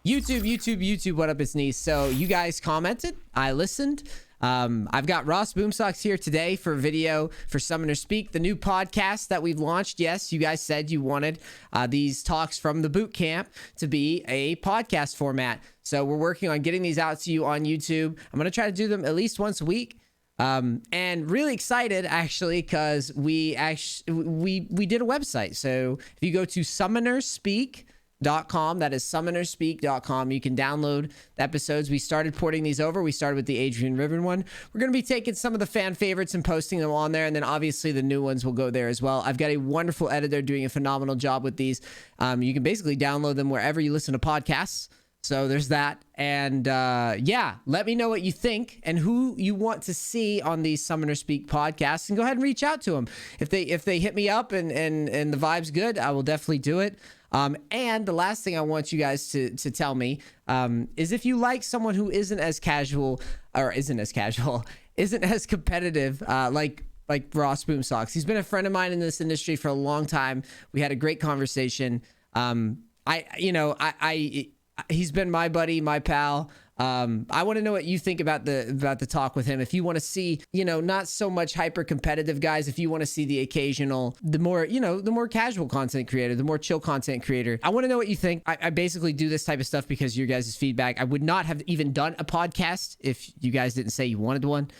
YouTube, what up, it's NEACE. So you guys commented, I listened. I've got Ross Boomsocks here today for a video for SummonerSpeak, the new podcast that we've launched. Yes, you guys said you wanted these talks from the boot camp to be a podcast format. So we're working on getting these out to you on YouTube. I'm going to try to do them at least once a week. And really excited actually, because we did a website. So if you go to SummonerSpeak.com, that is SummonerSpeak.com, you can download the episodes. We started porting these over. We started with the Adrian Riven one. We're going to be taking some of the fan favorites and posting them on there, and then obviously the new ones will go there as well. I've got a wonderful editor doing a phenomenal job with these. You can basically download them wherever you listen to podcasts. So there's that. And yeah, let me know what you think and who you want to see on these SummonerSpeak podcasts, and go ahead and reach out to them. If they hit me up and the vibe's good, I will definitely do it. And the last thing I want you guys to tell me is if you like someone who isn't as casual, isn't as competitive, like Ross Boomsocks. He's been a friend of mine in this industry for a long time. We had a great conversation. He's been my buddy, my pal. I want to know what you think about the talk with him. If you want to see, not so much hyper competitive guys, if you want to see the occasional, the more casual content creator, the more chill content creator, I want to know what you think. I basically do this type of stuff because your guys' feedback. I would not have even done a podcast if you guys didn't say you wanted one.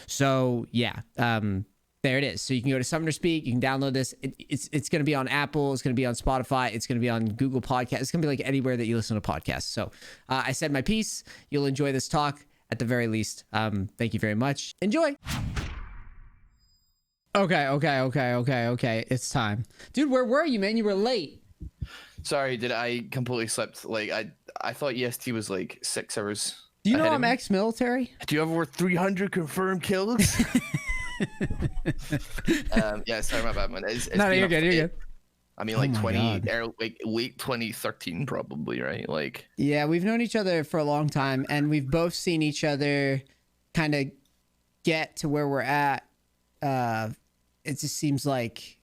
So yeah, there it is. So you can go to SummonerSpeak. You can download this. It's going to be on Apple. It's going to be on Spotify. It's going to be on Google Podcasts. It's going to be like anywhere that you listen to podcasts. So I said my piece. You'll enjoy this talk at the very least. Thank you very much. Enjoy. Okay. It's time. Dude, where were you, man? You were late. Sorry, I completely slipped. Like, I thought EST was like 6 hours. Do you know I'm ex-military? Do you have over 300 confirmed kills? Yeah, sorry, my bad, man. No, you're good. I mean, like late 2013, probably, right? Like, yeah, we've known each other for a long time, and we've both seen each other kind of get to where we're at. It just seems like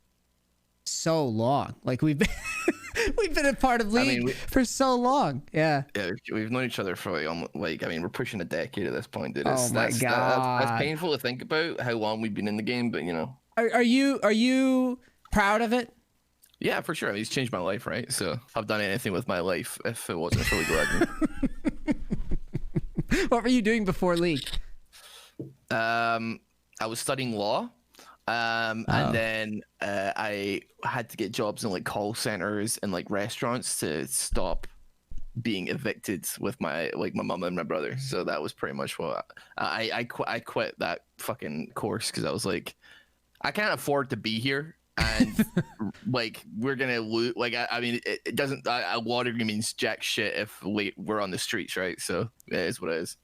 so long. Like we've been a part of League for so long. Yeah, we've known each other for like we're pushing a decade at this point, dude. Oh my God, that's painful to think about how long we've been in the game, but Are you proud of it? Yeah, for sure. I mean, it's changed my life, right? So I've done anything with my life if it wasn't for League of Legends. What were you doing before League? I was studying law. And then I had to get jobs in like call centers and like restaurants to stop being evicted with my mom and my brother. So that was pretty much what I quit that fucking course because I was like, I can't afford to be here, and like we're gonna lose. Like I mean, it doesn't. A law degree means jack shit if we're on the streets, right? So it is what it is.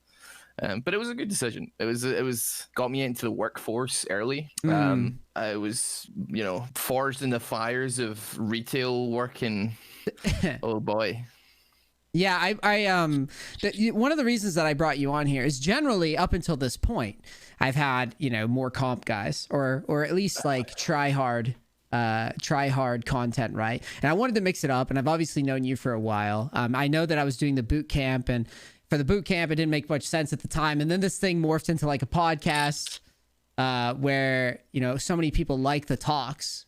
But it was a good decision. It was got me into the workforce early. I was, forged in the fires of retail work, and oh boy. Yeah, one of the reasons that I brought you on here is generally up until this point, I've had, more comp guys or at least like try hard content, right? And I wanted to mix it up, and I've obviously known you for a while. I know that I was doing the boot camp, and for the boot camp, it didn't make much sense at the time. And then this thing morphed into like a podcast where, so many people like the talks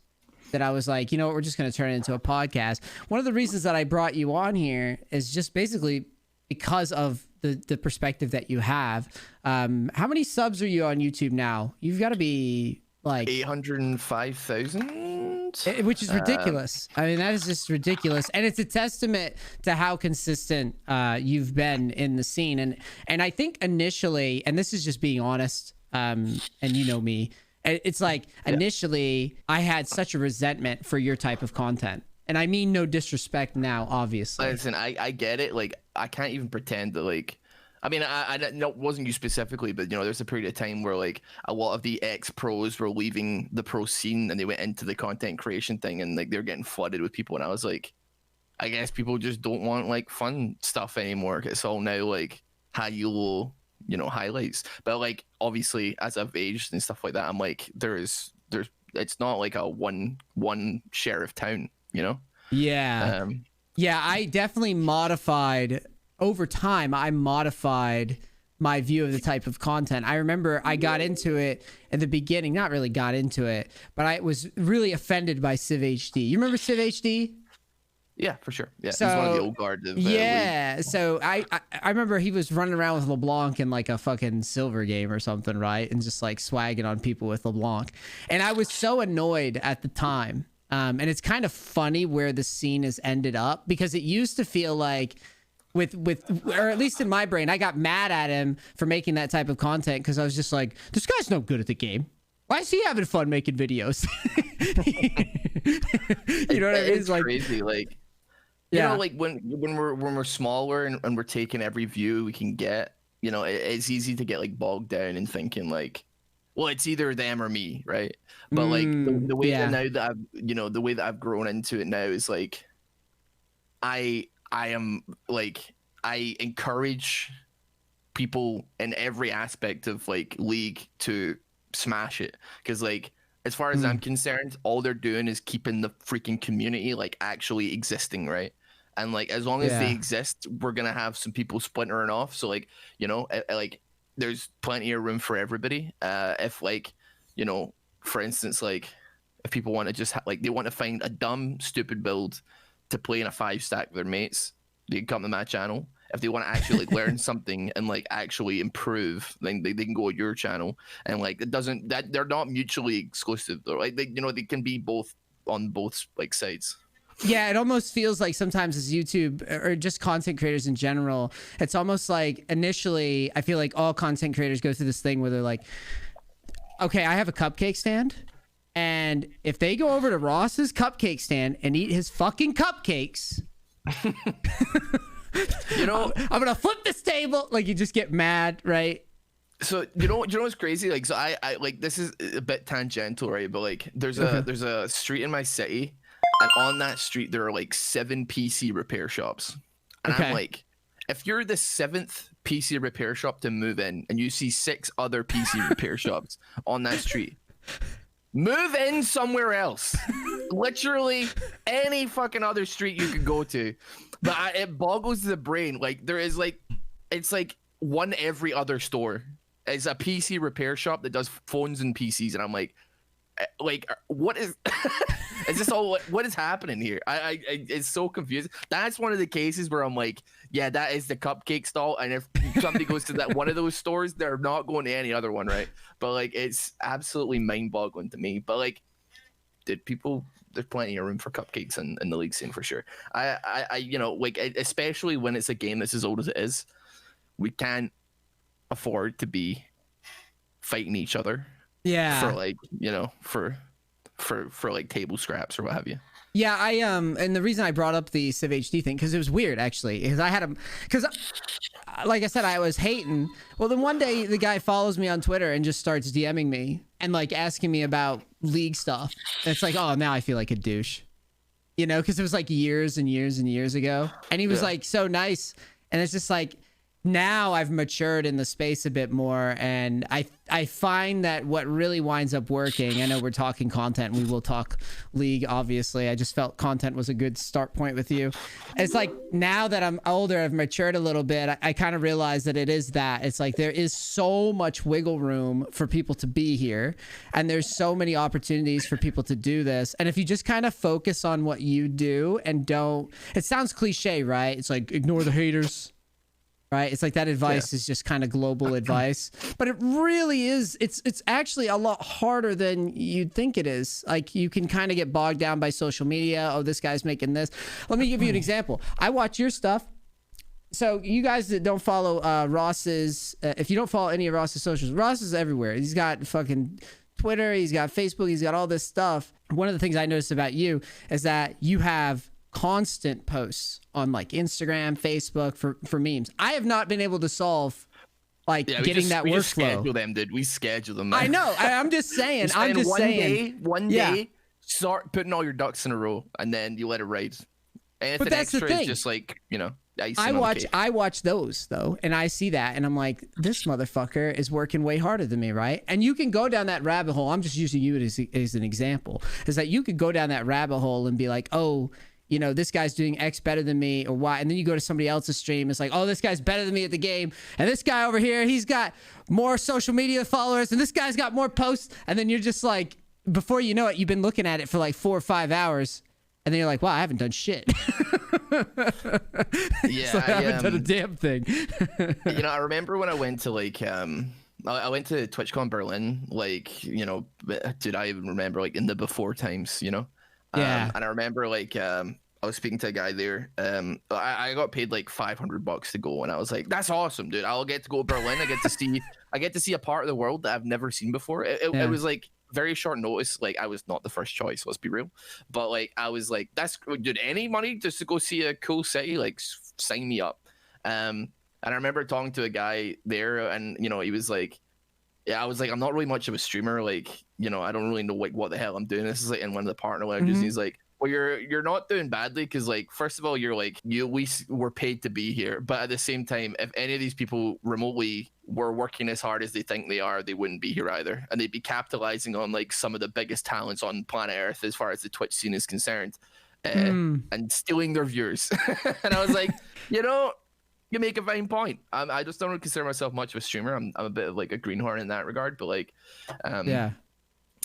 that I was like, we're just going to turn it into a podcast. One of the reasons that I brought you on here is just basically because of the perspective that you have. How many subs are you on YouTube now? You've got to be like 805,000. Which is ridiculous. I mean, that is just ridiculous, and it's a testament to how consistent you've been in the scene. And I think initially, and this is just being honest, and you know me, it's like initially I had such a resentment for your type of content, and I mean no disrespect now, obviously. Listen, I get it. Like, I can't even pretend that like. I mean, I wasn't you specifically, but there's a period of time where like a lot of the ex-pros were leaving the pro scene and they went into the content creation thing, and like they're getting flooded with people. And I was like, I guess people just don't want like fun stuff anymore. It's all now like high-elo, highlights. But like obviously as I've aged and stuff like that, I'm like there's it's not like a one sheriff town, Yeah. Yeah, I definitely modified over time, I modified my view of the type of content. I remember I got into it at the beginning, not really got into it, but I was really offended by Civ HD. You remember Civ HD? Yeah, for sure. Yeah, So, he's one of the old guard of yeah. So I remember he was running around with LeBlanc in like a fucking silver game or something, right? And just like swagging on people with LeBlanc. And I was so annoyed at the time. And it's kind of funny where the scene has ended up, because it used to feel like with or at least in my brain, I got mad at him for making that type of content because I was just like, this guy's no good at the game. Why is he having fun making videos? You know what I mean? It's like crazy. Like, you know, like when we're smaller and we're taking every view we can get, you know, it's easy to get like bogged down and thinking like, well, it's either them or me, right? But like the way that now that I've, you know, the way that I've grown into it now is like, I am like, I encourage people in every aspect of like League to smash it, because like, as far as I'm concerned, all they're doing is keeping the freaking community like actually existing, right? And like, as long as they exist, we're gonna have some people splintering off. So like, you know, like there's plenty of room for everybody. If like, you know, for instance, like if people want to just like they want to find a dumb, stupid build to play in a 5-stack with their mates, they can come to my channel. If they want to actually like learn something and like actually improve, then they can go to your channel. And like it doesn't, that they're not mutually exclusive though. Like they, you know, they can be both on both like sides. Yeah, it almost feels like sometimes as YouTube or just content creators in general, it's almost like initially I feel like all content creators go through this thing where they're like, okay, I have a cupcake stand, and if they go over to Ross's cupcake stand and eat his fucking cupcakes, you know, I'm gonna flip this table. Like, you just get mad, right? So you know what's crazy? Like, so I like, this is a bit tangential, right? But like, there's a street in my city, and on that street there are like 7 PC repair shops, and I'm like, if you're the 7th PC repair shop to move in, and you see 6 other PC repair shops on that street, move in somewhere else. Literally any fucking other street you could go to. But it boggles the brain. Like, there is like, it's like one every other store is a PC repair shop that does phones and PCs, and I'm like what is is this all, what is happening here? I it's so confusing. That's one of the cases where I'm like, yeah, that is the cupcake stall, and if somebody goes to that one of those stores, they're not going to any other one, right? But like, it's absolutely mind-boggling to me. But like, did people, there's plenty of room for cupcakes in the League scene for sure. I you know, like, especially when it's a game that's as old as it is, we can't afford to be fighting each other for like, you know, for like table scraps or what have you. Yeah, and the reason I brought up the Civ HD thing, because it was weird actually, because I had him, because like I said, I was hating. Well, then one day the guy follows me on Twitter and just starts DMing me and like asking me about League stuff. And it's like, oh, now I feel like a douche, you know, because it was like years and years and years ago, and he was like so nice, and it's just like, now I've matured in the space a bit more, and I find that what really winds up working, I know we're talking content, we will talk League, obviously. I just felt content was a good start point with you. It's like, now that I'm older, I've matured a little bit, I kind of realize that it is that. It's like, there is so much wiggle room for people to be here, and there's so many opportunities for people to do this. And if you just kind of focus on what you do and don't, it sounds cliche, right? It's like, ignore the haters. Right? It's like that advice is just kind of global advice, but it really is. It's actually a lot harder than you'd think it is. Like, you can kind of get bogged down by social media. Oh, this guy's making this. Let me give you an example. I watch your stuff. So you guys that don't follow Ross's, if you don't follow any of Ross's socials, Ross is everywhere. He's got fucking Twitter. He's got Facebook. He's got all this stuff. One of the things I noticed about you is that you have constant posts on like Instagram, Facebook for memes. I have not been able to solve like getting that workflow. We schedule them, dude. We schedule them. Man. I know. I'm just saying. I'm just saying. One day, start putting all your ducks in a row, and then you let it ride. Anything but that's extra the thing. Is just like, you know. I watch those though, and I see that, and I'm like, this motherfucker is working way harder than me, right? And you can go down that rabbit hole. I'm just using you as an example. Is that you could go down that rabbit hole and be like, oh, you know, this guy's doing X better than me or Y. And then you go to somebody else's stream. It's like, oh, this guy's better than me at the game. And this guy over here, he's got more social media followers and this guy's got more posts. And then you're just like, before you know it, you've been looking at it for like 4 or 5 hours. And then you're like, wow, I haven't done shit. Yeah, so I haven't done a damn thing. You know, I remember when I went to like I went to TwitchCon Berlin, like, you know, dude, I even remember like in the before times, you know. Yeah. And I remember like I was speaking to a guy there. I got paid like $500 to go, and I was like, that's awesome, dude. I'll get to go to Berlin. I get to see a part of the world that I've never seen before. It was like very short notice. Like, I was not the first choice, let's be real, but like I was like, that's, dude, any money just to go see a cool city, like sign me up. And I remember talking to a guy there, and you know, he was like, yeah, I was like, I'm not really much of a streamer, like, you know, I don't really know like what the hell I'm doing. This is like in one of the partner languages. And he's like, well, you're not doing badly, because like, first of all, you're like, we were paid to be here, but at the same time, if any of these people remotely were working as hard as they think they are, they wouldn't be here either, and they'd be capitalizing on like some of the biggest talents on planet Earth as far as the Twitch scene is concerned, and stealing their viewers. And I was like, you know, you make a fine point. I just don't consider myself much of a streamer. I'm a bit of like a greenhorn in that regard, but like,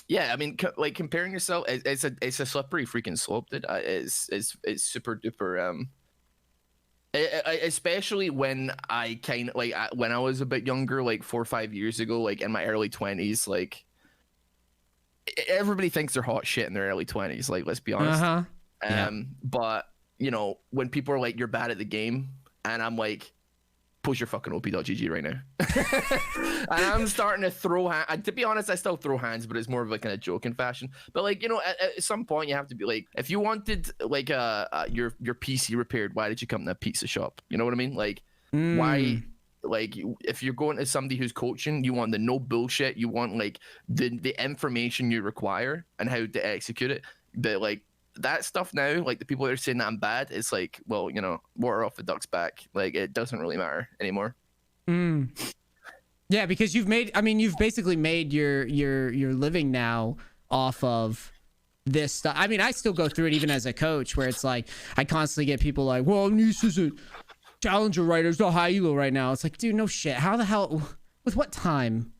yeah, I mean, like comparing yourself, it's a slippery freaking slope. That it's super duper. Especially when I kind of like when I was a bit younger, like 4 or 5 years ago, like in my early 20s, like everybody thinks they're hot shit in their early 20s. Like, let's be honest. But you know, when people are like, you're bad at the game, and I'm like, push your fucking op.gg right now. And I'm starting to throw hands. To be honest, I still throw hands, but it's more of like in a joking fashion. But like, you know, at some point you have to be like, if you wanted like your PC repaired, why did you come to a pizza shop? You know what I mean? Like, why? Like, if you're going to somebody who's coaching, you want the no bullshit. You want like the information you require and how to execute it. But like, that stuff now, like the people that are saying that I'm bad, it's like, well, you know, water off the duck's back. Like, it doesn't really matter anymore. Yeah, because you've basically made your living now off of this stuff. I mean, I still go through it even as a coach, where it's like I constantly get people like, well, NEACE isn't challenger right, there's no high-elo right now. It's like, dude, no shit. How the hell, with what time?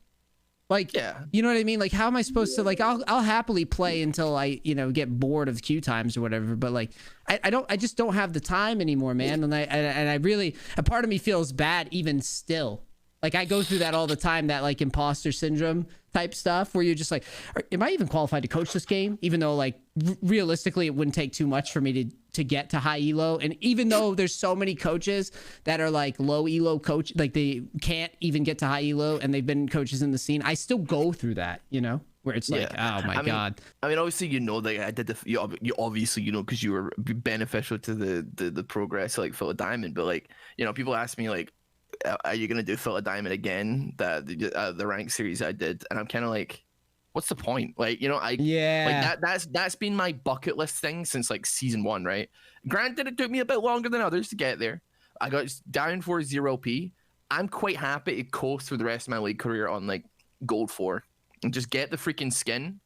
Like, yeah, you know what I mean? Like, how am I supposed to, like, I'll happily play until I, you know, get bored of queue times or whatever. But like, I just don't have the time anymore, man. And I really, a part of me feels bad even still. Like, I go through that all the time, that like imposter syndrome type stuff, where you're just like, am I even qualified to coach this game? Even though like realistically, it wouldn't take too much for me to get to high elo. And even though there's so many coaches that are like low elo coach, like they can't even get to high elo, and they've been coaches in the scene, I still go through that, you know, where it's like, oh my God. I mean, obviously, you know, that I did you obviously, you know, because you were beneficial to the progress, like Phil Diamond. But like, you know, people ask me like, are you gonna do Phil Diamond again? The rank series I did, and I'm kind of like, what's the point? Like, you know, like that's been my bucket list thing since like season 1, right? Granted, it took me a bit longer than others to get there. I got down for 0p. I'm quite happy to coast through the rest of my league career on like gold 4 and just get the freaking skin.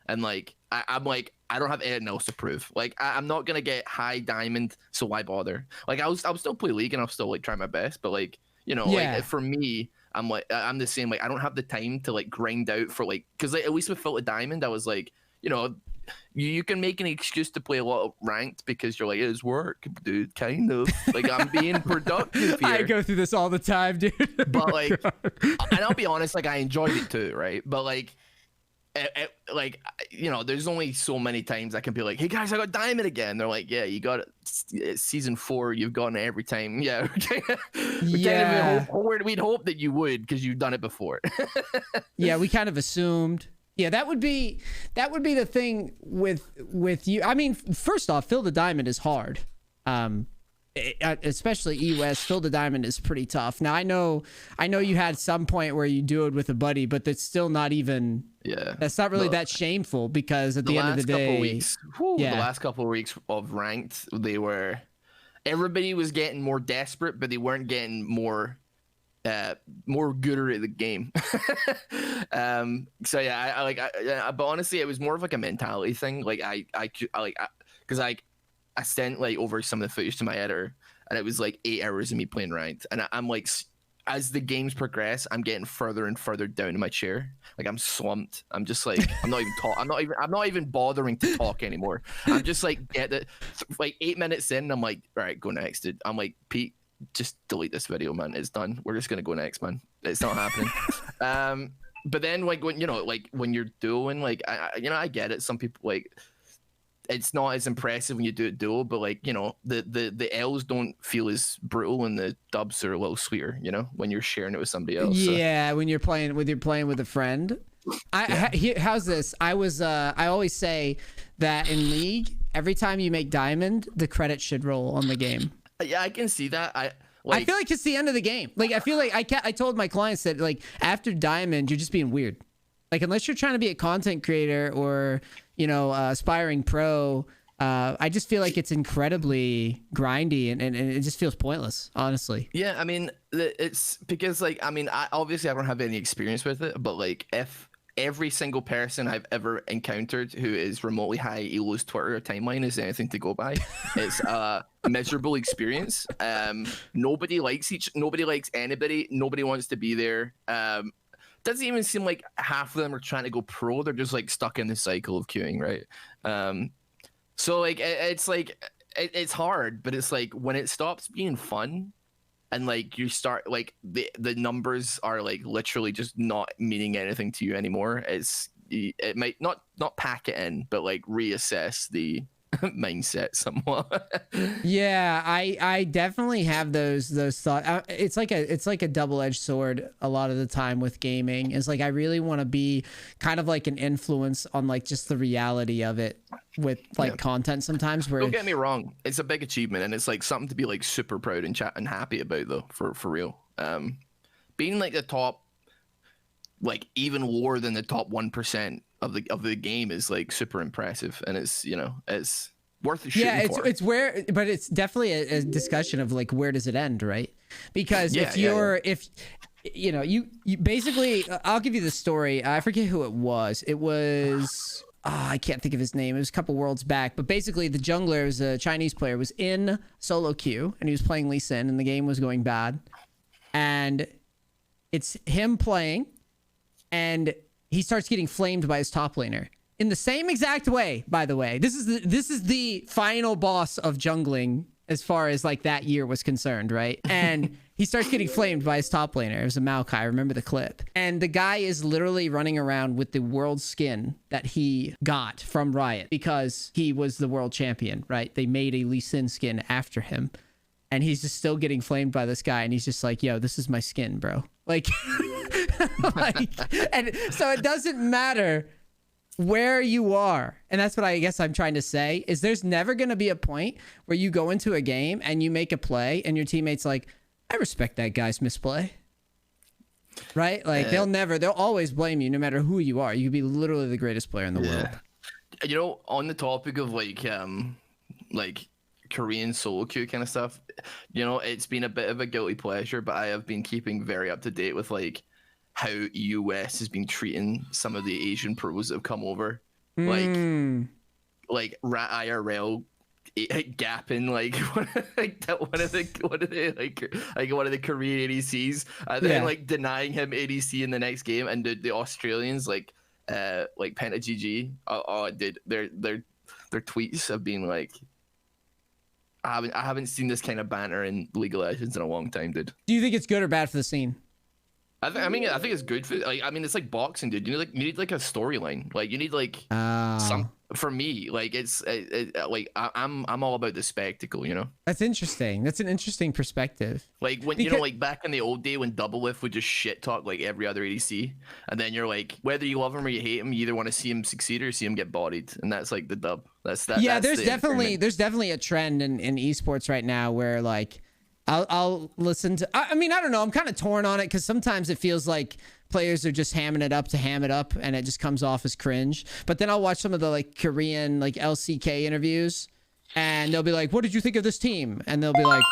And like, I'm like, I don't have anything else to prove. Like, I'm not gonna get high diamond, so why bother? Like, I'll still play league and I'll still like try my best, but like, you know, like for me, I'm like, I'm the same. Like, I don't have the time to like grind out for like, because like, at least with Filter Diamond, I was like, you know, you can make an excuse to play a lot of ranked because you're like, it's work, dude, kind of. Like, I'm being productive here. I go through this all the time, dude. But like, and I'll be honest, like, I enjoyed it too, right? But like, like, you know, there's only so many times I can be like, hey guys, I got diamond again. They're like, yeah, you got it. It's season 4, you've gotten it every time. Yeah. We'd hope that you would, because you've done it before. Yeah, we kind of assumed. Yeah, that would be the thing with you. I mean, first off, Phil the Diamond is hard. Especially EOS, Phil the Diamond is pretty tough. Now I know you had some point where you do it with a buddy, but that's still not even. Yeah, that's not really that shameful, because at the end of the day, the last couple of weeks of ranked, everybody was getting more desperate, but they weren't getting more gooder at the game. So yeah, but honestly, it was more of like a mentality thing. Like because I sent like over some of the footage to my editor, and it was like 8 hours of me playing ranked, and I'm like, as the games progress, I'm getting further and further down in my chair. Like I'm slumped. I'm just like, I'm not even bothering to talk anymore. I'm just like, like 8 minutes in, I'm like, all right, go next, dude. I'm like, Pete, just delete this video, man. It's done. We're just gonna go next, man. It's not happening. But then like when when you're doing like, I get it. Some people like, it's not as impressive when you do it duo, but like, the L's don't feel as brutal and the dubs are a little sweeter, when you're sharing it with somebody else. Yeah, when you're playing with a friend. How's this? I always say that in League, every time you make diamond, the credits should roll on the game. Yeah, I can see that. I feel like it's the end of the game. Like I feel like I told my clients that like after diamond, you're just being weird. Like unless you're trying to be a content creator or aspiring pro, I just feel like it's incredibly grindy and it just feels pointless, honestly. Yeah, I mean, it's because like, I mean, obviously I don't have any experience with it, but like if every single person I've ever encountered who is remotely high ELO's Twitter timeline is anything to go by, it's a miserable experience. Nobody likes anybody. Nobody wants to be there. Doesn't even seem like half of them are trying to go pro. They're just like stuck in the cycle of queuing, right? So like it's like it's hard, but it's like when it stops being fun and like you start like the numbers are like literally just not meaning anything to you anymore. It might not pack it in, but like reassess the mindset somewhat. Yeah, I definitely have those thoughts. It's like a double-edged sword a lot of the time with gaming. It's like I really want to be kind of like an influence on like just the reality of it with like content sometimes. Where don't get me wrong, it's a big achievement and it's like something to be like super proud and happy about though, for real. Being like the top, like even lower than the top 1% of the game is like super impressive, and it's it's worth the shooting for. It's where, but it's definitely a discussion of like where does it end, right? Because if you basically, I'll give you the story. I forget who it was. It was I can't think of his name. It was a couple worlds back, but basically the jungler was a Chinese player, was in solo queue and he was playing Lee Sin and the game was going bad, and it's him playing and he starts getting flamed by his top laner in the same exact way. By the way, this is the final boss of jungling as far as like that year was concerned, right? And he starts getting flamed by his top laner. It was a Maokai. I remember the clip. And the guy is literally running around with the world skin that he got from Riot because he was the world champion, right? They made a Lee Sin skin after him. And he's just still getting flamed by this guy. And he's just like, yo, this is my skin, bro. Like, and so it doesn't matter where you are. And that's what I guess I'm trying to say is there's never going to be a point where you go into a game and you make a play and your teammate's like, I respect that guy's misplay. Right? Like they'll always blame you no matter who you are. You could be literally the greatest player in the world. On the topic of like Korean solo queue kind of stuff, it's been a bit of a guilty pleasure, but I have been keeping very up to date with like how US has been treating some of the Asian pros that have come over, like Rat IRL gapping like one of the Korean ADCs, and then like denying him ADC in the next game, and the Australians like Penta GG, their tweets have been like, I haven't seen this kind of banter in League of Legends in a long time, dude. Do you think it's good or bad for the scene? I think it's good for it's like boxing, dude. You need like a storyline. Like you need like some. For me, like like I'm all about the spectacle, That's interesting. That's an interesting perspective. Like when like back in the old day when Doublelift would just shit talk like every other ADC, and then you're like, whether you love him or you hate him, you either want to see him succeed or see him get bodied, and that's like the dub. Yeah, there's definitely a trend in esports right now where like I'll listen to. I mean, I don't know. I'm kind of torn on it because sometimes it feels like players are just hamming it up to ham it up, and it just comes off as cringe. But then I'll watch some of the like Korean like LCK interviews, and they'll be like, "What did you think of this team?" And they'll be like,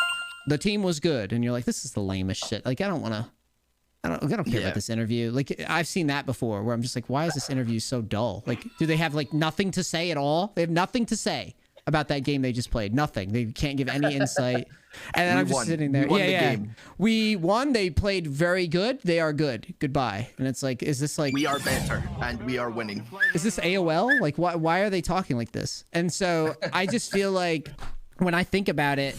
"The team was good." And you're like, "This is the lamest shit." Like I don't care about this interview. Like I've seen that before, where I'm just like, "Why is this interview so dull? Like, do they have like nothing to say at all? They have nothing to say." about that game they just played? Nothing. They can't give any insight. And then I'm just sitting there. Game. We won. They played very good. They are good. Goodbye. And it's like, is this like... We are better, and we are winning. Is this AOL? Like, why are they talking like this? And so I just feel like... When I think about it,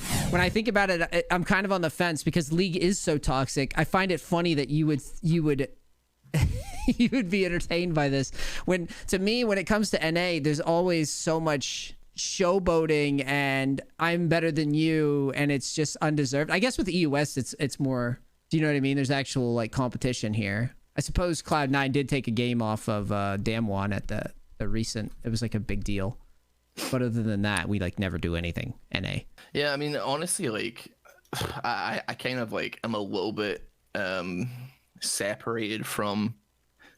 I'm kind of on the fence because League is so toxic. I find it funny that you would you would be entertained by this. When to me, when it comes to NA, there's always so much showboating and I'm better than you, and it's just undeserved. I guess with EOS, it's more. Do you know what I mean? There's actual like competition here. I suppose Cloud9 did take a game off of Damwon at the recent. It was like a big deal. But other than that, we like never do anything. NA. Yeah, I mean, honestly, like, I kind of like I'm a little bit separated from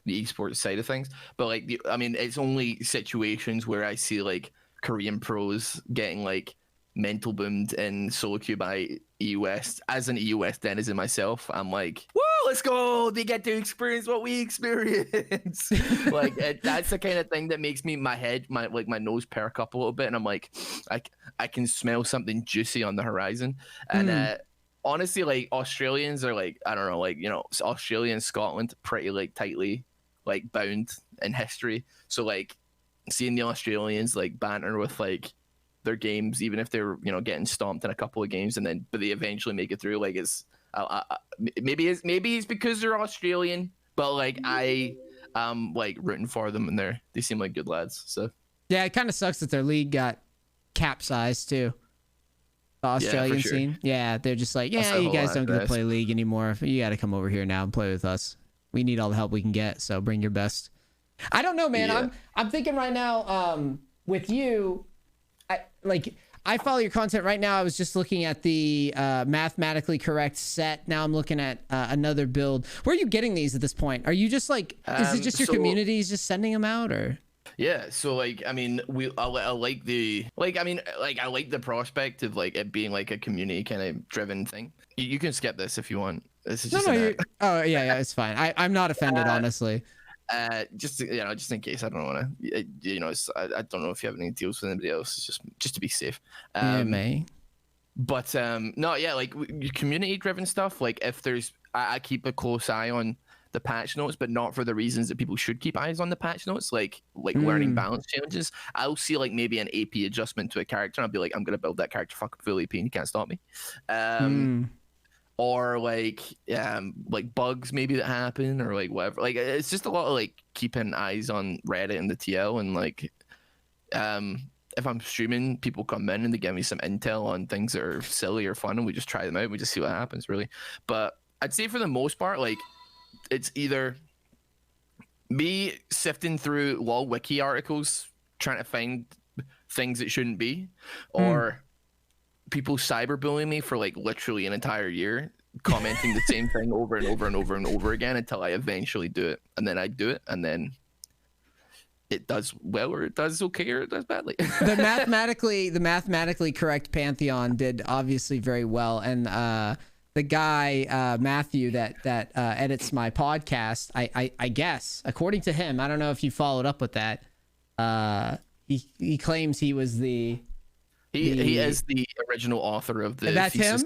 the esports side of things. But like, I mean, it's only situations where I see like Korean pros getting like mental boomed in solo queue by EOS. As an EOS denizen myself, I'm like, woo, let's go! They get to experience what we experience. Like that's the kind of thing that makes me my nose perk up a little bit, and I'm like, I can smell something juicy on the horizon. And honestly, like Australians are like, I don't know, like, you know, Australia and Scotland pretty like tightly like bound in history. So like seeing the Australians like banter with like their games, even if they're, you know, getting stomped in a couple of games, but they eventually make it through. Like it's maybe it's because they're Australian, but like I like rooting for them, and they seem like good lads. So yeah, it kind of sucks that their league got capsized too. The Australian scene. Yeah, they're just like, yeah, you guys don't get to play League anymore. You got to come over here now and play with us. We need all the help we can get, so bring your best. I don't know, man. Yeah. I'm thinking right now with you. I follow your content right now. I was just looking at the mathematically correct set. Now I'm looking at another build. Where are you getting these at this point? Are you just like, is it just your communities just sending them out, or? Yeah, so like, I mean, I like the prospect of like it being like a community kind of driven thing. You can skip this if you want. This is just oh yeah, it's fine. I'm not offended, honestly. Just in case, I don't want to, you know, I don't know if you have any deals with anybody else. It's just to be safe. Yeah, may. But no, yeah, like community driven stuff. Like if there's, I keep a close eye on the patch notes, but not for the reasons that people should keep eyes on the patch notes, like learning balance challenges. I'll see like maybe an AP adjustment to a character, and I'll be like, I'm gonna build that character fucking full AP, and you can't stop me. Or like bugs maybe that happen, or like whatever. Like it's just a lot of like keeping eyes on Reddit and the TL, and like if I'm streaming, people come in and they give me some intel on things that are silly or fun, and we just try them out. We just see what happens, really. But I'd say for the most part, like it's either me sifting through LoL wiki articles trying to find things that shouldn't be, or people cyberbullying me for like literally an entire year, commenting the same thing over and over and over and over again until I eventually do it. And then I do it, and then it does well, or it does okay, or it does badly. The mathematically correct Pantheon did obviously very well. And the guy, Matthew, that edits my podcast, I guess, according to him, I don't know if you followed up with that, he claims he was He is the original author of the. That's him.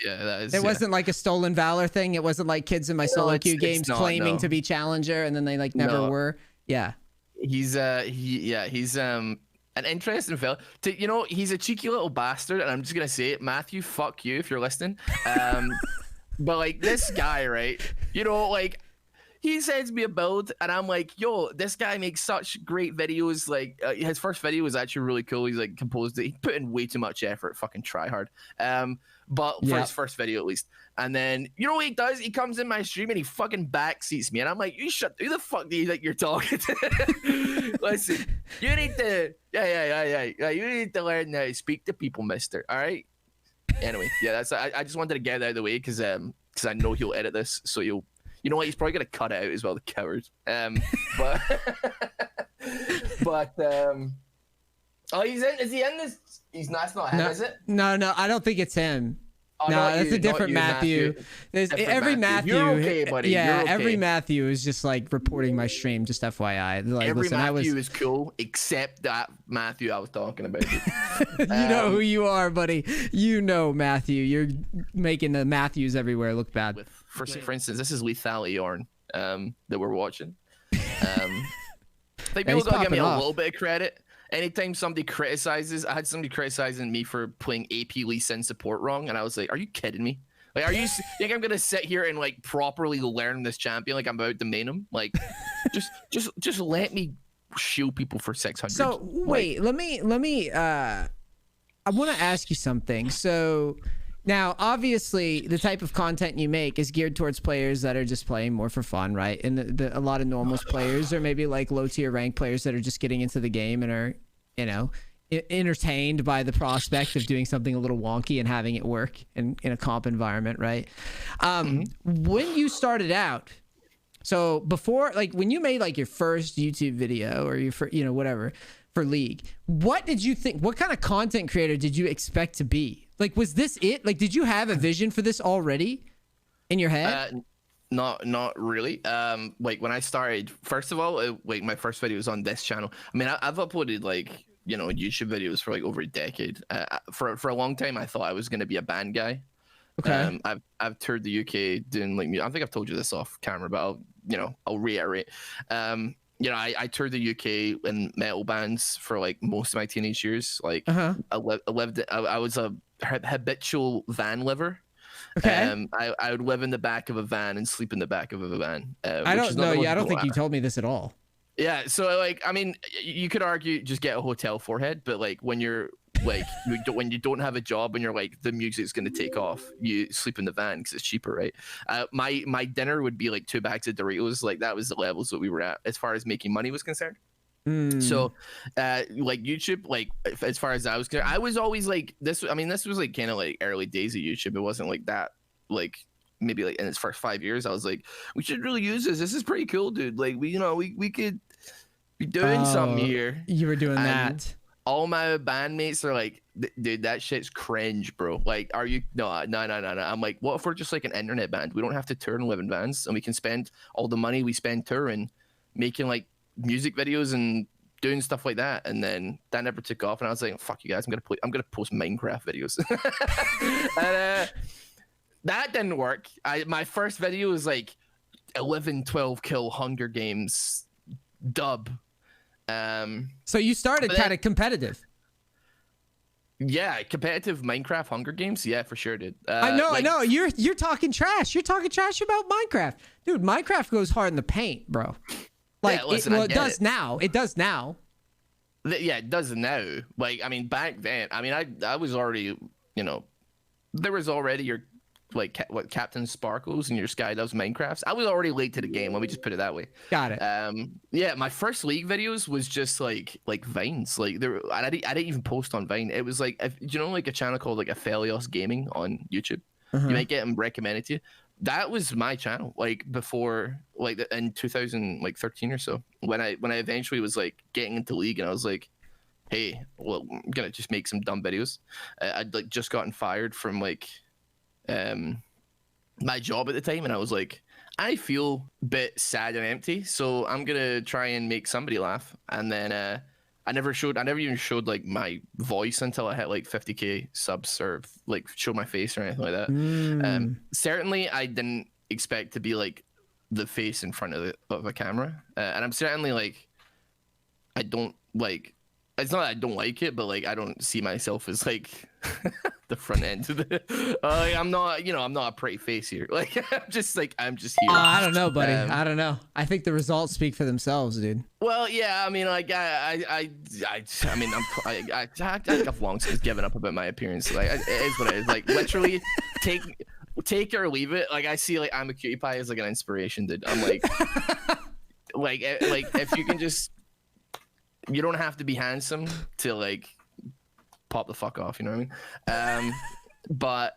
That is. It wasn't like a stolen valor thing. It wasn't like kids in my solo queue games claiming to be challenger, and then they like never were. Yeah. He's an interesting fella. You know, he's a cheeky little bastard, and I'm just gonna say it, Matthew. Fuck you if you're listening. But like this guy, right? You know, like. He sends me a build, and I'm like, yo, this guy makes such great videos. Like, his first video was actually really cool. He's like composed it. He put in way too much effort. Fucking try hard. But for his first video, at least. And then, you know what he does? He comes in my stream and he fucking backseats me. And I'm like, who the fuck do you think you're talking to? Listen, you need to, you need to learn how to speak to people, mister. All right? Anyway, yeah, I just wanted to get it out of the way because I know he'll edit this. So you know what? He's probably gonna cut it out as well, the coward. Oh, he's in. Is he in this? That's not him, is it? No, I don't think it's him. Oh, No, not that's you, a different not you, Matthew. There's Different every Matthew. You're okay, buddy. Yeah, You're okay. every Matthew is just like reporting my stream. Just FYI. Like, Every listen, Matthew is cool except that Matthew I was talking about. you know who you are, buddy. You know, Matthew. You're making the Matthews everywhere look bad. For instance, this is Lethality Orn that we're watching. Like, people gotta give me a little bit of credit. Anytime somebody criticizes, I had somebody criticizing me for playing AP Lee Sin support wrong, and I was like, "Are you kidding me? Like, are you think I'm gonna sit here and like properly learn this champion like I'm about to main him? Like, just let me shield people for 600." So wait, let me. I want to ask you something. So now, obviously, the type of content you make is geared towards players that are just playing more for fun, right? And a lot of normals players, or maybe like low tier rank players that are just getting into the game and are, you know, entertained by the prospect of doing something a little wonky and having it work in a comp environment, right? When you started out, so before, like when you made like your first YouTube video or your first, you know, whatever for League, what did you think? What kind of content creator did you expect to be? Like, was this it? Like, did you have a vision for this already in your head? Not really. Like when I started, first of all, like my first video was on this channel. I mean, I've uploaded like, you know, YouTube videos for like over a decade. For a long time, I thought I was going to be a band guy. Okay. I've toured the UK doing like, I think I've told you this off camera, but I'll reiterate. You know, I toured the UK in metal bands for like most of my teenage years. Like I was a habitual van liver. Okay. I would live in the back of a van and sleep in the back of a van. I don't know. Yeah, I don't think you told me this at all. Yeah, so like, I mean, you could argue just get a hotel forehead, but like when you're like when you don't have a job and you're like the music's gonna take off, you sleep in the van because it's cheaper, right? My dinner would be like 2 bags of Doritos. Like that was the levels that we were at as far as making money was concerned. So like YouTube, like as far as I was concerned, I was always like this. I mean, this was like kind of like early days of YouTube. It wasn't like that, like maybe like in its first 5 years. I was like, we should really use this. This is pretty cool, dude. Like we could be doing something here. You were doing that. All my bandmates are like, dude, that shit's cringe, bro. Like, are you? No. I'm like, what if we're just like an internet band? We don't have to tour and live in vans, and we can spend all the money we spend touring, making like music videos and doing stuff like that. And then that never took off, and I was like, fuck you guys, I'm gonna post Minecraft videos. And that didn't work. My first video was like 11-12 kill Hunger Games dub. So you started kind of competitive. Yeah, competitive Minecraft Hunger Games. Yeah, for sure, dude. I know. You're talking trash. You're talking trash about Minecraft, dude. Minecraft goes hard in the paint, bro. Like, yeah, listen, it does now. It does now. Yeah, it does now. Like, I mean, back then, I mean, I was already, you know, there was already your like Captain Sparkles and your Skydoves Minecrafts. I was already late to the game. Let me just put it that way. Got it. Yeah, my first League videos was just like Vines. Like I didn't even post on Vine. It was like, you know, like a channel called like Aphelios Gaming on YouTube. You might get them recommended to you. That was my channel, like before, like in 2013 or so, when I eventually was like getting into League, and I was like, hey, well, I'm gonna just make some dumb videos. I'd like just gotten fired from like my job at the time, and I was like, I feel a bit sad and empty, so I'm gonna try and make somebody laugh. And then I never even showed like my voice until I hit like 50k subs, or like show my face or anything like that. Certainly I didn't expect to be like the face in front of a camera, and I'm certainly like, I don't like, it's not that I don't like it, but like I don't see myself as like the front end of the like, I'm not a pretty face here. Like I'm just here. I don't know, buddy. I don't know. I think the results speak for themselves, dude. Well, yeah, I mean, like I mean, I've long since given up about my appearance. Like it is what it is. Like literally take it or leave it. Like I see like I'm a Cutie Pie as like an inspiration, dude. I'm like like if you can just, you don't have to be handsome to like pop the fuck off, you know what I mean? But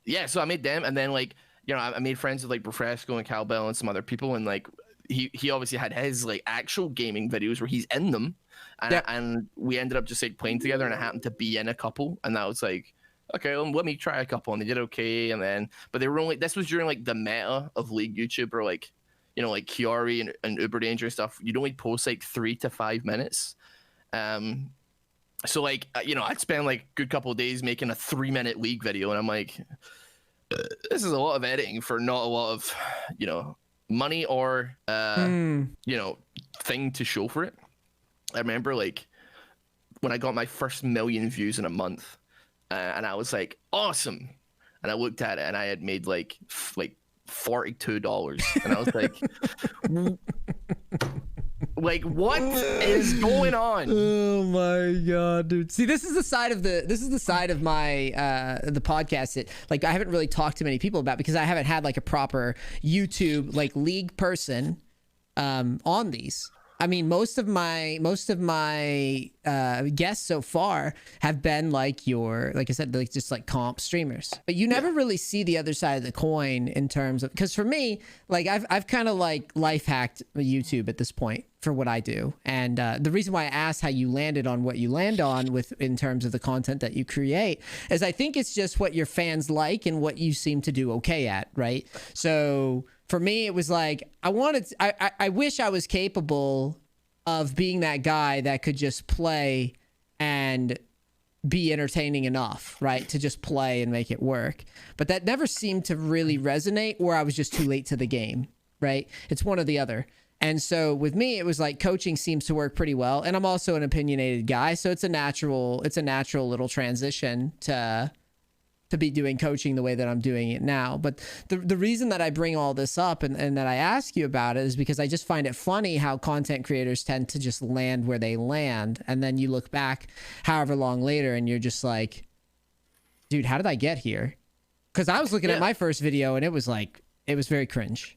yeah, so I made them, and then like, you know, I made friends with like Refresco and Cowbell and some other people, and like he obviously had his like actual gaming videos where he's in them, and we ended up just like playing together, and I happened to be in a couple, and that was like okay, well, let me try a couple, and they did okay. And then, but they were only, this was during like the meta of League YouTube, or like, you know, like Kiari and Uber Danger and stuff. You'd only post like 3 to 5 minutes. So like, you know, I'd spend like a good couple of days making a 3-minute League video, and I'm like, this is a lot of editing for not a lot of, you know, money or you know, thing to show for it. I remember like when I got my first 1 million views in a month, and I was like, awesome. And I looked at it, and I had made like $42, and I was like, what is going on? Oh my god, dude. See, this is the side of my the podcast that like I haven't really talked to many people about, because I haven't had like a proper YouTube like League person on these. I mean, most of my guests so far have been like like I said, like just like comp streamers, but you never really see the other side of the coin in terms of, because for me, like I've kind of like life hacked YouTube at this point for what I do. And the reason why I asked how you landed on what you land on with in terms of the content that you create is I think it's just what your fans like and what you seem to do okay at, right? So for me, it was like, I wish I was capable of being that guy that could just play and be entertaining enough, right? To just play and make it work. But that never seemed to really resonate, or I was just too late to the game, right? It's one or the other. And so with me, it was like coaching seems to work pretty well. And I'm also an opinionated guy. So it's a natural little transition to be doing coaching the way that I'm doing it now. But the reason that I bring all this up and that I ask you about it is because I just find it funny how content creators tend to just land where they land. And then you look back however long later and you're just like, dude, how did I get here? Because I was looking at my first video and it was like, it was very cringe.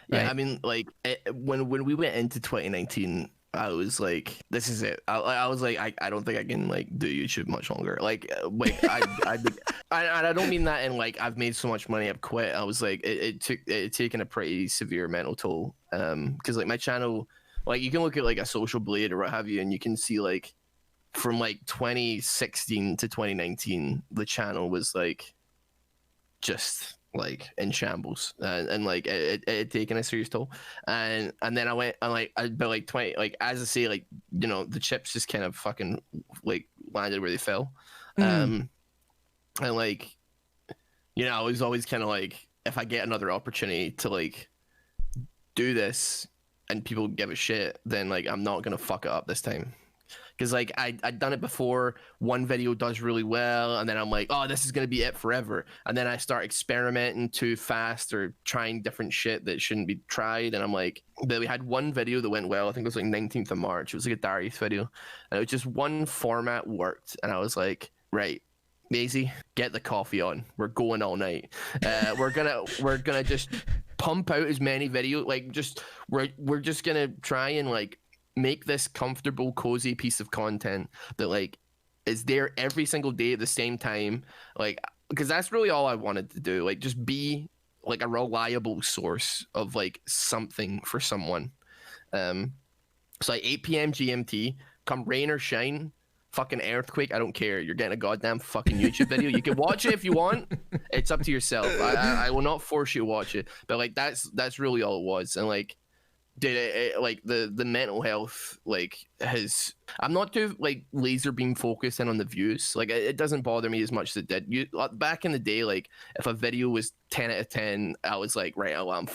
Yeah, right? I mean, like when we went into 2019, I was like, this is it. I was like, I don't think I can like do YouTube much longer. Like I don't mean that in like I've made so much money I've quit. I was like, it taken a pretty severe mental toll. Because like my channel, like you can look at like a Social Blade or what have you, and you can see like from like 2016 to 2019, the channel was like just like in shambles, and like it had taken a serious toll, and then I went and like I but like 20, like as I say, like, you know, the chips just kind of fucking like landed where they fell. And like, you know, I was always kind of like, if I get another opportunity to like do this and people give a shit, then like I'm not gonna fuck it up this time. Because like I'd done it before, one video does really well, and then I'm like, oh, this is gonna be it forever. And then I start experimenting too fast or trying different shit that shouldn't be tried. And I'm like, but we had one video that went well. I think it was like 19th of March. It was like a Darius video, and it was just one format worked. And I was like, right, Maisie, get the coffee on. We're going all night. We're gonna just pump out as many videos. Like we're just gonna try and like make this comfortable, cozy piece of content that like is there every single day at the same time. Like, because that's really all I wanted to do. Like, just be like a reliable source of like something for someone. So like 8 p.m. GMT, come rain or shine, fucking earthquake, I don't care. You're getting a goddamn fucking YouTube video. You can watch it if you want. It's up to yourself. I will not force you to watch it. But like that's really all it was. And like, dude, like the mental health like has, I'm not too like laser beam focused in on the views. Like it doesn't bother me as much as it did. You back in the day, like if a video was 10 out of 10, I was like, right, well, I'm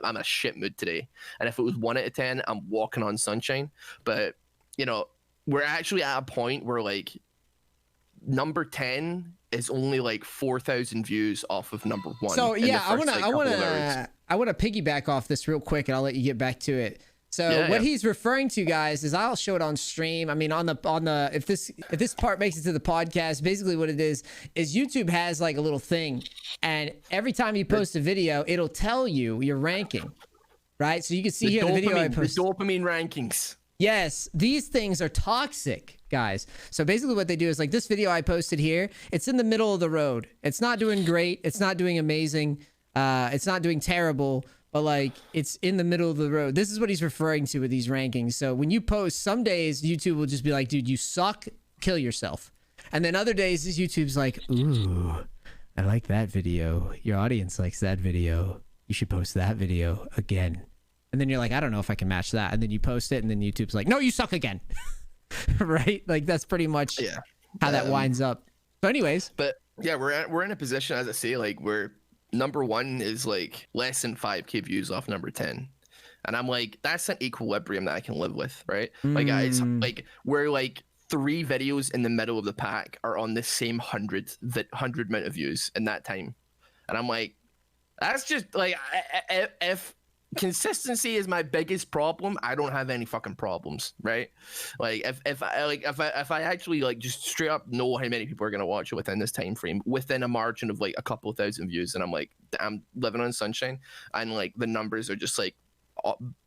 in a shit mood today. And if it was 1 out of 10, I'm walking on sunshine. But you know, we're actually at a point where like number 10 is only like 4,000 views off of number 1. So yeah, I want to piggyback off this real quick, and I'll let you get back to it. So what he's referring to, guys, is I'll show it on stream. I mean, on the if this part makes it to the podcast, basically what it is YouTube has like a little thing, and every time you post a video, it'll tell you your ranking, right? So you can see here the video I posted. The dopamine rankings. Yes, these things are toxic, guys. So basically what they do is like this video I posted here, it's in the middle of the road. It's not doing great. It's not doing amazing. It's not doing terrible, but like it's in the middle of the road. This is what he's referring to with these rankings. So when you post, some days YouTube will just be like, dude, you suck, kill yourself. And then other days, YouTube's like, ooh, I like that video. Your audience likes that video. You should post that video again. And then you're like, I don't know if I can match that. And then you post it, and then YouTube's like, no, you suck again. Right? Like, that's pretty much how that winds up. So anyways. But yeah, we're in a position, as I say, like, where number 1 is like less than 5K views off number 10. And I'm like, that's an equilibrium that I can live with, right? Like, it's like we're like 3 videos in the middle of the pack are on the same 100 amount of views in that time. And I'm like, that's just like, if consistency is my biggest problem, I don't have any fucking problems, right? Like, if I actually like just straight up know how many people are gonna watch it within this time frame, within a margin of like a couple thousand views, and I'm like, I'm living on sunshine, and like the numbers are just like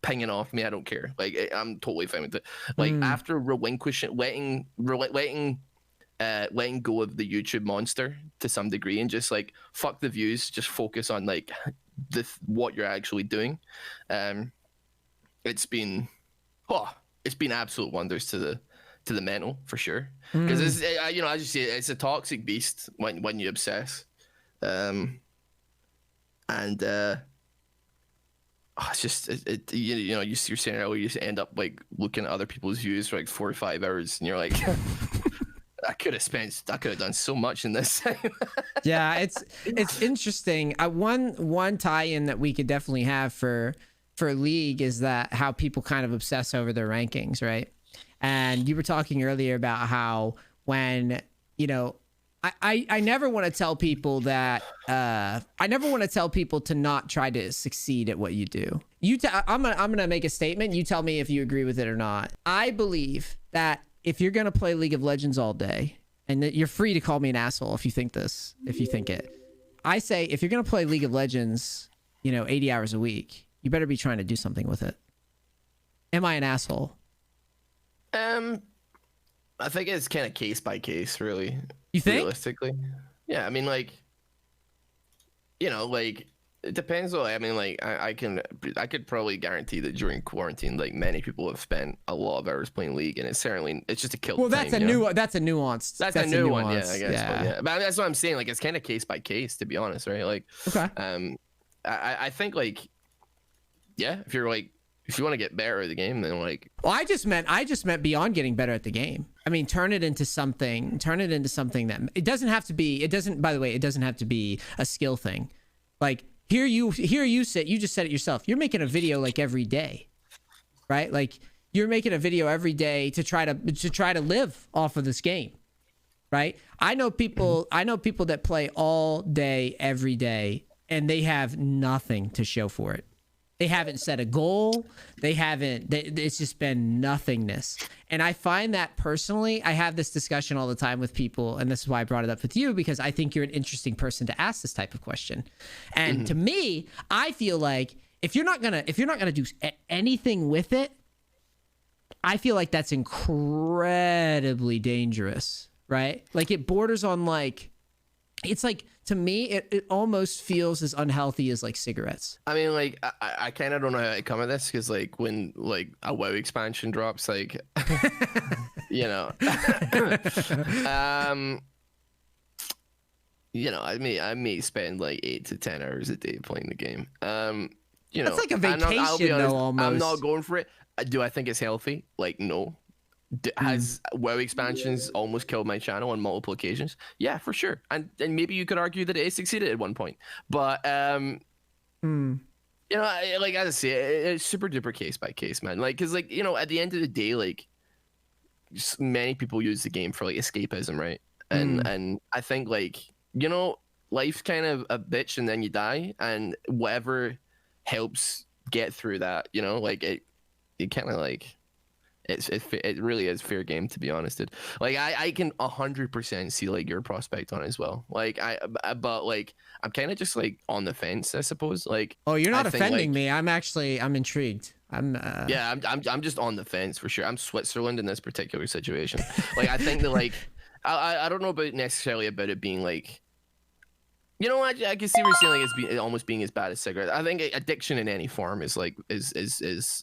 pinging off me, I don't care. Like, I'm totally fine with it. Like, after relinquishing, letting go of the YouTube monster to some degree, and just like fuck the views, just focus on like what you're actually doing. It's been absolute wonders to the mental, for sure. Because it's, you know, I just say it's a toxic beast when you obsess, it's just you know, you're saying earlier, you just end up like looking at other people's views for like 4 or 5 hours, and you're like, I could have done so much in this time. Yeah, it's interesting. One tie-in that we could definitely have for League is that how people kind of obsess over their rankings, right? And you were talking earlier about how when, you know, I never want to tell people that I never want to tell people to not try to succeed at what you do. I'm gonna make a statement. You tell me if you agree with it or not. I believe that if you're gonna play League of Legends all day, and that you're free to call me an asshole if you think it. I say if you're gonna play League of Legends, you know, 80 hours a week, you better be trying to do something with it. Am I an asshole? I think it's kind of case by case, really. You think? Realistically, yeah. I mean, like, you know, like, it depends on. I mean, like, I could probably guarantee that during quarantine, like, many people have spent a lot of hours playing League, and it's just a kill. Well, that's time, that's a nuanced. That's a new one, yeah. I guess, yeah. But, yeah. But I mean, that's what I'm saying. Like, it's kind of case by case, to be honest, right? Like, okay. I think, like, yeah, if you want to get better at the game, then like. Well, I just meant beyond getting better at the game. I mean, turn it into something that it doesn't have to be. By the way, it doesn't have to be a skill thing. Like, here you sit. You just said it yourself. You're making a video like every day, right? Like, you're making a video every day to try to live off of this game, right? I know people that play all day, every day, and they have nothing to show for it. They haven't set a goal. It's just been nothingness. And I find that personally, I have this discussion all the time with people, and this is why I brought it up with you, because I think you're an interesting person to ask this type of question. And to me, I feel like if you're not gonna do anything with it, I feel like that's incredibly dangerous, right? Like, it borders on like, it's like, to me, it almost feels as unhealthy as like cigarettes. I mean, like, I kind of don't know how to come at this, because like when like a WoW expansion drops, like, you know, you know, I may spend like 8 to 10 hours a day playing the game. You know, it's like a vacation, though. Almost. I'm not going for it. Do I think it's healthy? Like, no. Has WoW expansions almost killed my channel on multiple occasions? Yeah, for sure. And maybe you could argue that it succeeded at one point. But you know, like, as I say, it's super duper case by case, man. Like, because, like, you know, at the end of the day, like, many people use the game for like escapism, right? And I think, like, you know, life's kind of a bitch, and then you die, and whatever helps get through that, you know, like, it kind of like. It really is fair game, to be honest. Like, I can 100% see like your prospect on it as well. Like, but like, I'm kind of just like on the fence, I suppose. Like, oh, you're not offending me. I'm intrigued. Yeah, I'm just on the fence for sure. I'm Switzerland in this particular situation. Like, I think that, like, I don't know about necessarily about it being like, you know, I can see what you're saying, like, it's almost being as bad as cigarettes. I think addiction in any form is like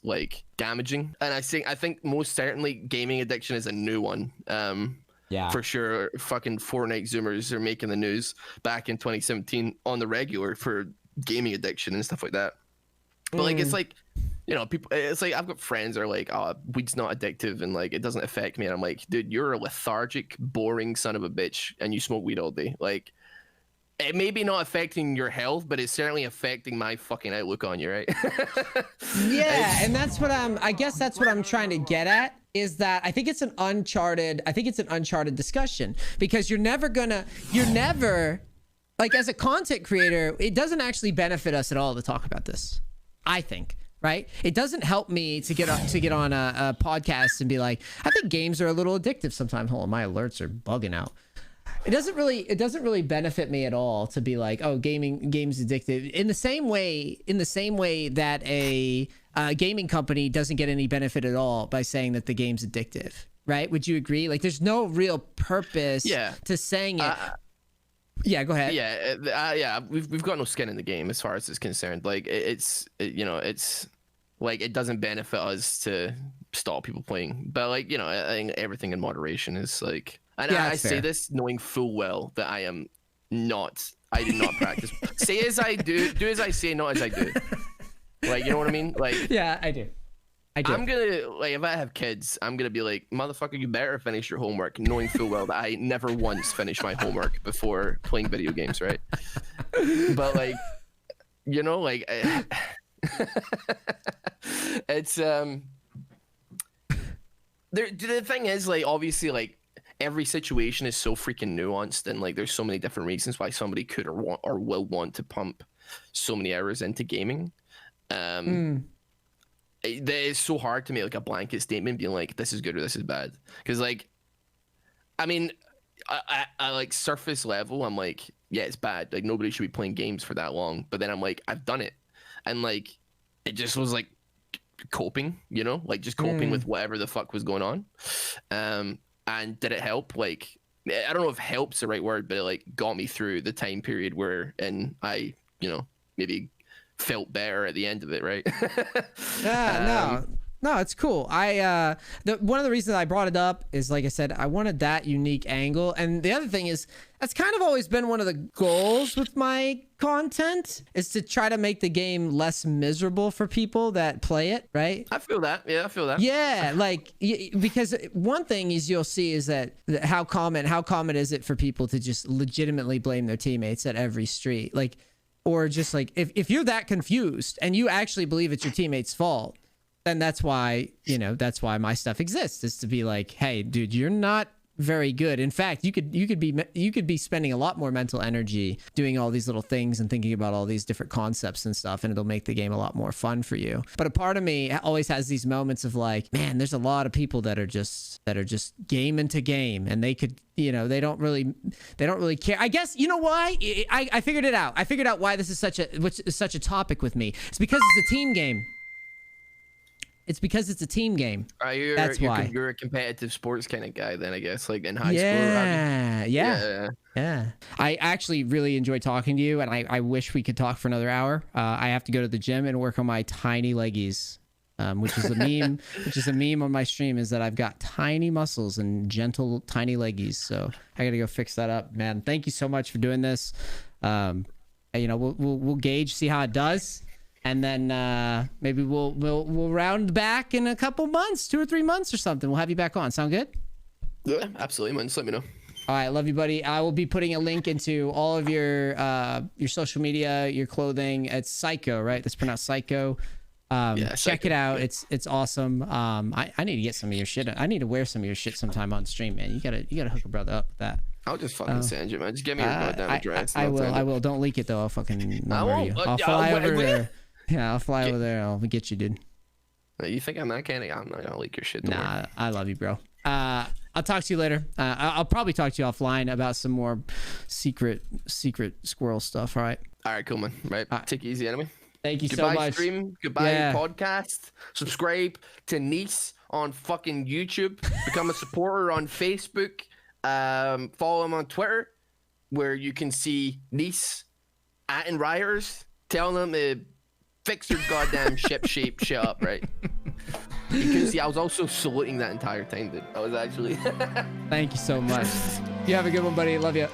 like damaging, and I think most certainly gaming addiction is a new one. Yeah. For sure. Fucking Fortnite Zoomers are making the news back in 2017 on the regular for gaming addiction and stuff like that. But like, it's like, you know, people, it's like I've got friends that are like, oh, weed's not addictive and like it doesn't affect me. And I'm like, dude, you're a lethargic, boring son of a bitch and you smoke weed all day. Like, it may be not affecting your health, but it's certainly affecting my fucking outlook on you, right? Yeah, and that's what I guess that's what I'm trying to get at, is that I think it's an uncharted discussion, because you're never like, as a content creator, it doesn't actually benefit us at all to talk about this, I think. Right? It doesn't help me to get on a podcast and be like, I think games are a little addictive sometimes. Hold on, my alerts are bugging out. It doesn't really benefit me at all to be like, oh, game's addictive. In the same way that a gaming company doesn't get any benefit at all by saying that the game's addictive, right? Would you agree? Like, there's no real purpose to saying it. Yeah, go ahead. Yeah, we've got no skin in the game as far as it's concerned. Like, it's like, it doesn't benefit us to stop people playing. But like, you know, I think everything in moderation is like. And I say this knowing full well that I do not practice. Say as I do as I say, not as I do. Like, you know what I mean? Like, yeah, I do. I'm gonna, like, if I have kids, I'm gonna be like, motherfucker, you better finish your homework, knowing full well that I never once finish my homework before playing video games, right? But like, you know, like, it's the thing is, like, obviously, like, every situation is so freaking nuanced, and like, there's so many different reasons why somebody could or will want to pump so many hours into gaming. It's so hard to make like a blanket statement being like, this is good or this is bad, because like, I mean, I like, surface level, I'm like, yeah, it's bad, like, nobody should be playing games for that long. But then I'm like, I've done it, and like, it just was like coping, you know, like, just coping with whatever the fuck was going on. And did it help? Like, I don't know if help's the right word, but it like got me through the time period where, and I, you know, maybe felt better at the end of it, right? Yeah, no, it's cool. One of the reasons I brought it up is, like I said, I wanted that unique angle. And the other thing is, that's kind of always been one of the goals with my content, is to try to make the game less miserable for people that play it, right? I feel that. Yeah, I feel that. Yeah, like, because one thing is, you'll see is that how common is it for people to just legitimately blame their teammates at every street? Like, or just like, if you're that confused and you actually believe it's your teammate's fault, then that's why my stuff exists, is to be like, hey, dude, you're not very good. In fact, you could be spending a lot more mental energy doing all these little things and thinking about all these different concepts and stuff, and it'll make the game a lot more fun for you. But a part of me always has these moments of like, man, there's a lot of people that are just game into game, and they could, you know, they don't really care. I guess, you know why? I figured it out. I figured out why this is such a topic with me. It's because it's a team game. It's because it's a team game. That's why. You're a competitive sports kind of guy then, I guess, like in high school. Yeah. I actually really enjoy talking to you, and I wish we could talk for another hour. I have to go to the gym and work on my tiny leggies, which is a meme. Which is a meme on my stream, is that I've got tiny muscles and gentle tiny leggies. So I got to go fix that up, man. Thank you so much for doing this. You know, we'll gauge, see how it does. And then maybe we'll round back in a couple months, 2 or 3 months or something. We'll have you back on. Sound good? Yeah, absolutely, man. Just let me know. All right, love you, buddy. I will be putting a link into all of your social media, your clothing. It's Psycho, right? That's pronounced Psycho. Check Psycho. It out. It's awesome. I need to get some of your shit. I need to wear some of your shit sometime on stream, man. You gotta hook a brother up with that. I'll just fucking send you, man. Just give me your goddamn address. I will. Don't leak it though. I'll fucking number you. I'll fly over there. Yeah, I'll fly over there. I'll get you, dude. You think I'm that kind of guy? I'm not gonna leak your shit. Nah, I love you, bro. I'll talk to you later. I'll probably talk to you offline about some more secret squirrel stuff. All right. All right, cool, man. Right. Take it easy, anyway. Thank you so much. Goodbye, stream. Goodbye, podcast. Subscribe to NEACE on fucking YouTube. Become a supporter on Facebook. Follow him on Twitter, where you can see NEACE @ rioters telling them to fix their goddamn ship shape shit up, right? Because yeah, I was also saluting that entire time, dude. I was actually. Thank you so much. You have a good one, buddy. Love you.